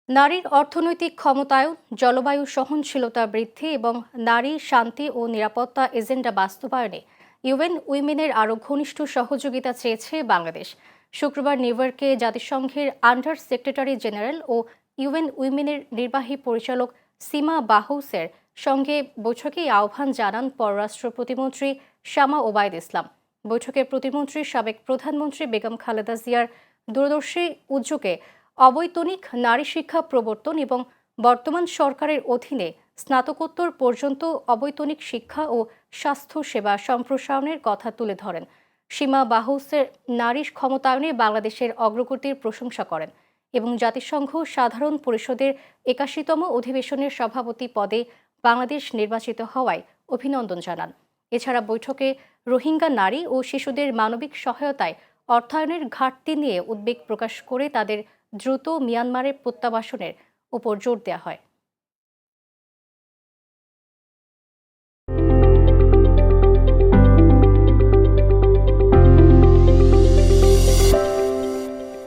নারীর অর্থনৈতিক ক্ষমতায়ন, জলবায়ু সহনশীলতা বৃদ্ধি এবং নারী শান্তি ও নিরাপত্তা এজেন্ডা বাস্তবায়নে ইউএন উইমেনের আরও ঘনিষ্ঠ সহযোগিতা চেয়েছে বাংলাদেশ। শুক্রবার নিউ ইয়র্কে জাতিসংঘের আন্ডার সেক্রেটারি জেনারেল ও ইউএন উইমেনের নির্বাহী পরিচালক সীমা বাহৌসের সঙ্গে বৈঠকে আহ্বান জানান পররাষ্ট্র প্রতিমন্ত্রী শামা ওবায়দ ইসলাম। বৈঠকে প্রতিমন্ত্রী সাবেক প্রধানমন্ত্রী বেগম খালেদা জিয়ার দূরদর্শী উদ্যোগে অবৈতনিক নারী শিক্ষা প্রবর্তন এবং বর্তমান সরকারের অধীনে স্নাতকোত্তর পর্যন্ত অবৈতনিক শিক্ষা ও স্বাস্থ্য সেবা সম্প্রসারণের কথা তুলে ধরেন। সীমা বাহৌসের নারী ক্ষমতায়নে বাংলাদেশের অগ্রগতির প্রশংসা করেন এবং জাতিসংঘ সাধারণ পরিষদের ৮১তম অধিবেশনের সভাপতি পদে বাংলাদেশ নির্বাচিত হওয়ায় অভিনন্দন জানান। এছাড়া বৈঠকে রোহিঙ্গা নারী ও শিশুদের মানবিক সহায়তায় অর্থায়নের ঘাটতি নিয়ে উদ্বেগ প্রকাশ করে তাদের দ্রুত মিয়ানমারে প্রত্যাবাসনের উপর জোর দেওয়া হয়।